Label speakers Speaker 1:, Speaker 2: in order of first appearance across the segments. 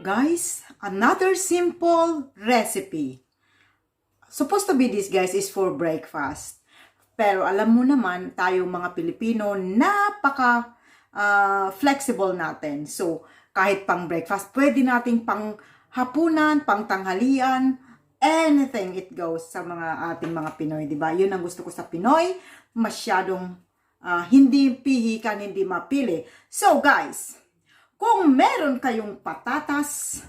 Speaker 1: guys, another simple recipe. Supposed to be this guys is for breakfast. Pero alam mo naman, tayong mga Pilipino, napaka flexible natin. So, kahit pang breakfast, pwede nating pang hapunan, pang tanghalian, anything it goes sa mga ating mga Pinoy, di ba? Yun ang gusto ko sa Pinoy, masyadong hindi pihikan, hindi mapili. So guys, kung meron kayong patatas,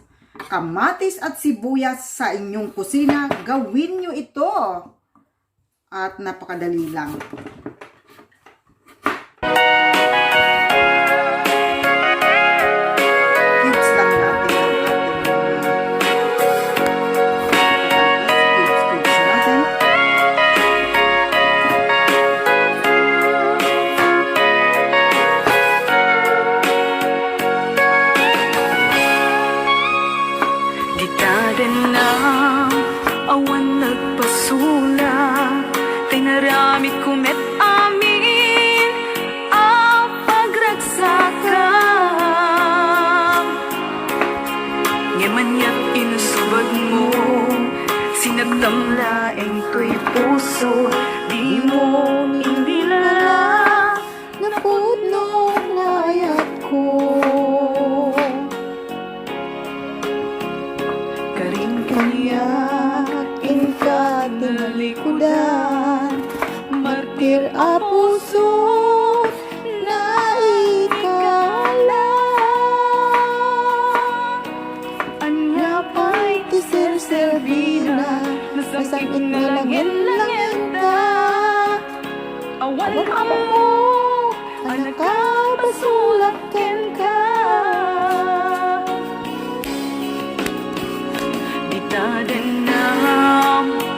Speaker 1: kamatis at sibuyas sa inyong kusina, gawin nyo ito. At napakadali lang. Cubes lang natin ang ating cubes natin.
Speaker 2: Gitarin na awan nagpasula, tinarami kumet amin ang pagragsakan. Ngamanyak inusubad mo, sinagtamlaeng to'y puso, di mo inilala na pudno layat ko. Karing-kanyakin ka tinalikudan, martir a puso na ikala. Anya pa'y tiser-servina, nasakit na langin-langin ta. Awan mo, anak ka basulakin ka. Ditaden na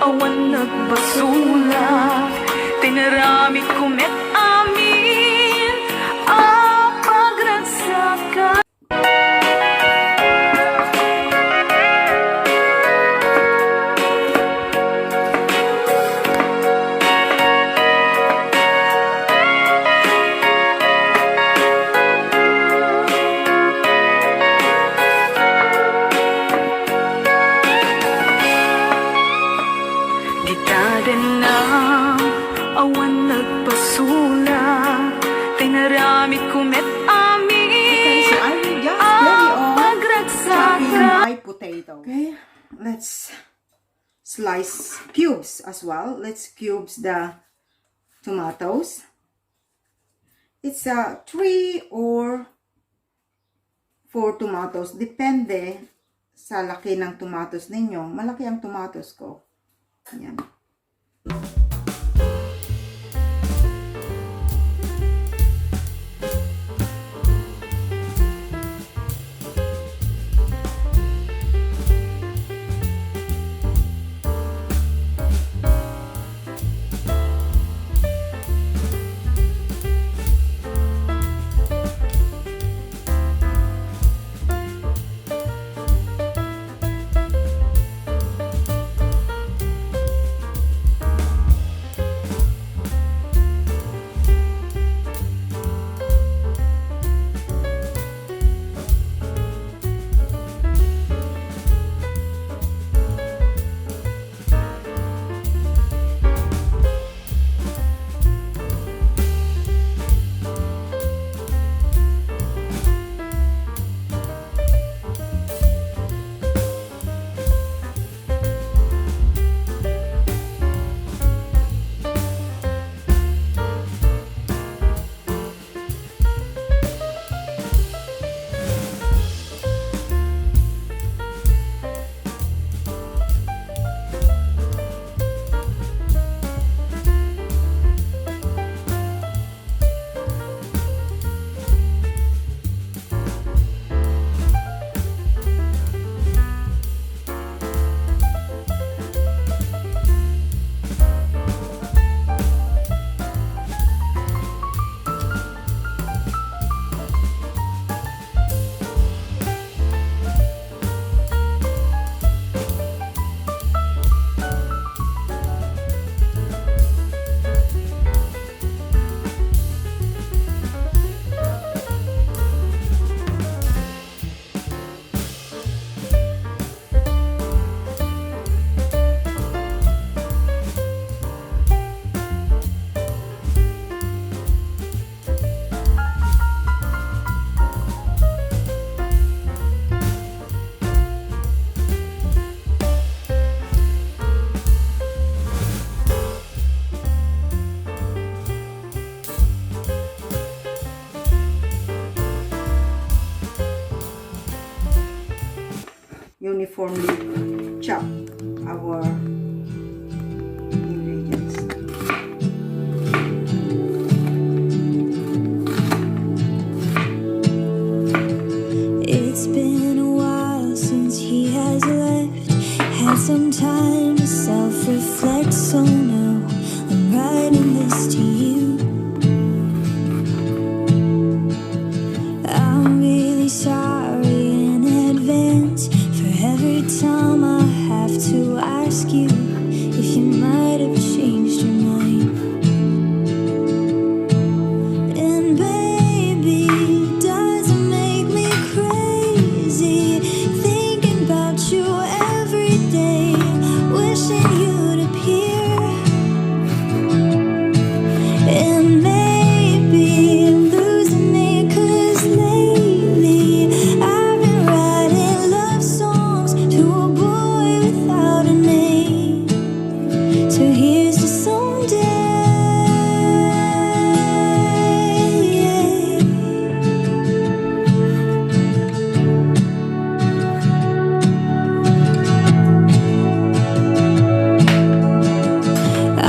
Speaker 2: awan nagbasula, tinarami kumet amin ang pagragsakan. Gitaden na awan nagpasula, tinarami kumet amin
Speaker 1: So I will just
Speaker 2: ang
Speaker 1: carry on
Speaker 2: pagragsakan.
Speaker 1: chopping my potato. Okay, let's slice cubes as well. Let's cubes the tomatoes. It's 3 or 4 tomatoes. Depende sa laki ng tomatoes ninyo. Malaki ang tomatoes ko. Ayan. uniformly chop our ingredients.
Speaker 2: It's been a while since he has left. Had some time to self-reflect, so now I'm writing this to you. I'm really sorry in advance for every time I have to ask you if you might have changed your mind. And baby, does it make me crazy thinking about you every day, wishing you'd appear. And maybe I'm losing it 'cause lately I've been writing love songs to a boy without a name. So here's to someday.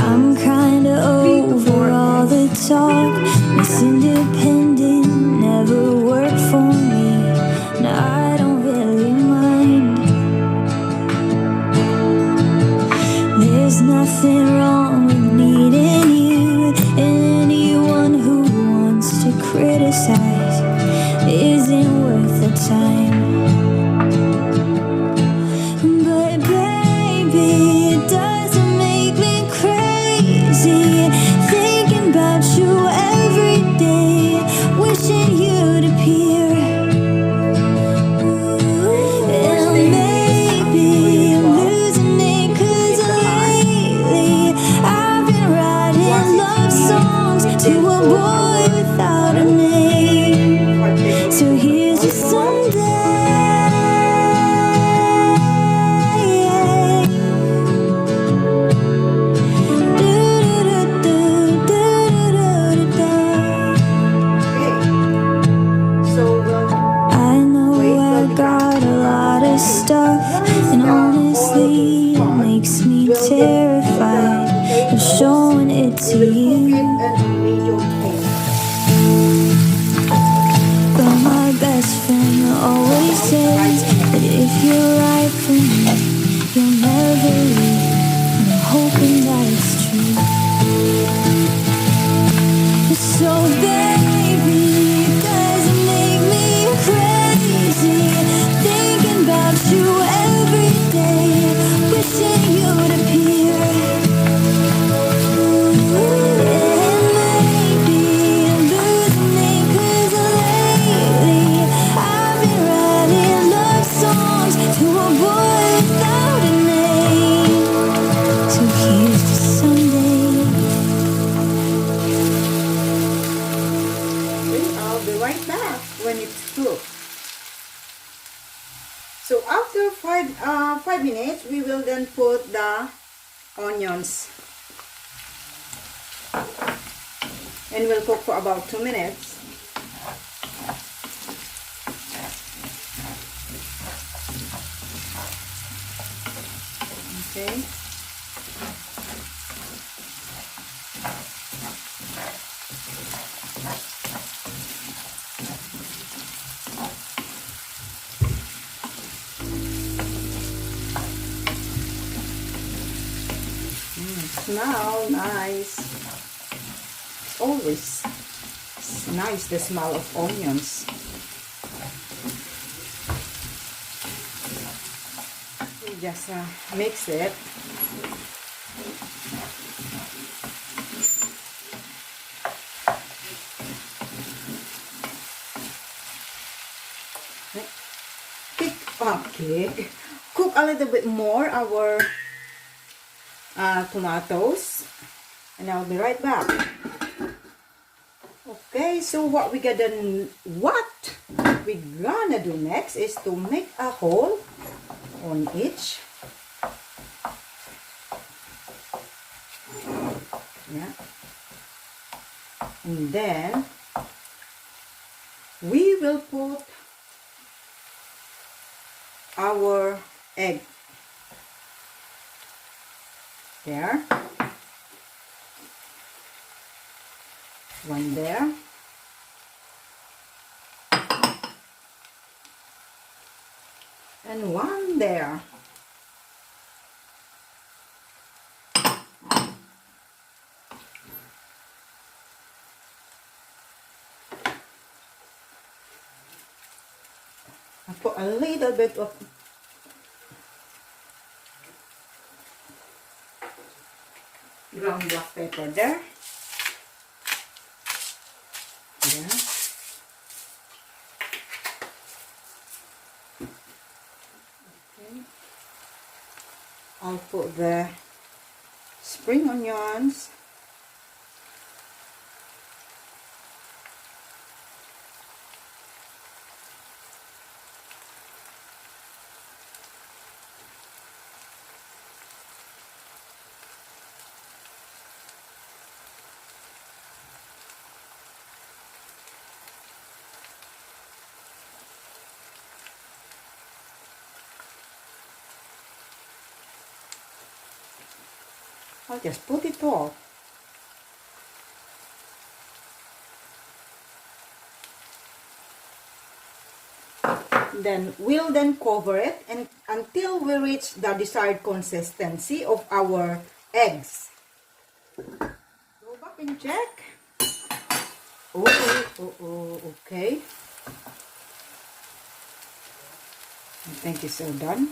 Speaker 2: I'm kinda over all the talk. Miss Independent never worked for me. Now I don't really mind. There's nothing wrong with needing you. Anyone who wants to criticize isn't worth the time. But baby, it doesn't make me crazy thinking about you every day, wishing you'd appear. And maybe I'm losing it 'cause lately I've been writing love songs to a boy without a name. So here's to someday.
Speaker 1: So,
Speaker 2: I know I got a lot of stuff, and honestly, it makes me terrified of showing it to you. But my best friend always says that if you're right for me, you'll never leave. And I'm hoping that it's true. So baby, does it make me crazy thinking about you every day, wishing you'd appear. And maybe I'm losing it 'cause lately I've been writing love songs to a boy without a name. So here's to someday.
Speaker 1: I'll be right back when it's cooked. So after 5 minutes, we will then put the onions, and we'll cook for about 2 minutes. Okay. Smell nice. It's always nice, the smell of onions. We just mix it. Okay, cook a little bit more our tomatoes, and I'll be right back. Okay, so what we gonna do next is to make a hole on each. Yeah, and then we will put our egg. There. One there. And one there. I put a little bit of ground black pepper there. There. Okay. I'll put the spring onions. I'll just put it all. Then we'll cover it and until we reach the desired consistency of our eggs. Go back and check. Okay. I think it's all done.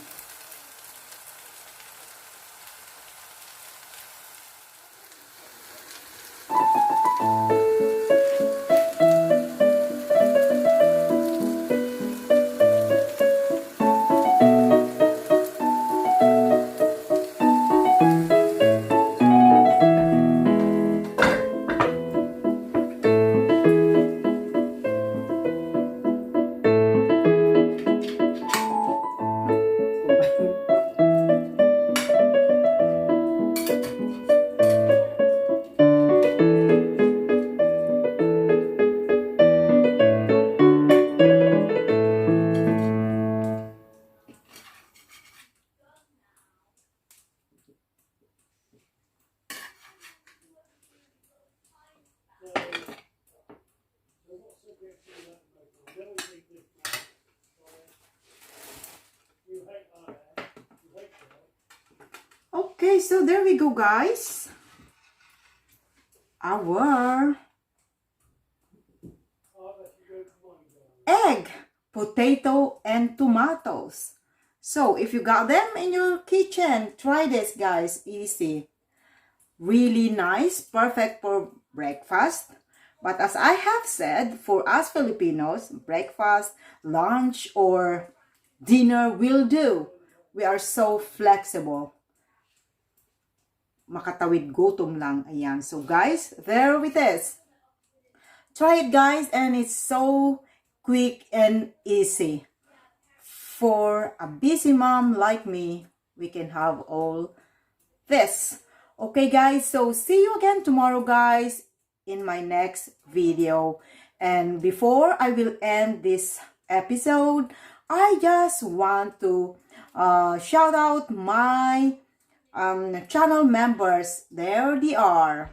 Speaker 1: Okay, so there we go, guys. Our egg, potato, and tomatoes. So if you got them in your kitchen, try this, guys. Easy. Really nice, perfect for breakfast. But as I have said, for us Filipinos, breakfast, lunch, or dinner will do. We are so flexible. Makatawid gutom lang. Ayan. So guys, there it is. Try it, guys, and it's so quick and easy. For a busy mom like me, we can have all this. Okay, guys, so see you again tomorrow, guys, in my next video. And before I will end this episode, I just want to shout out my channel members. There they are.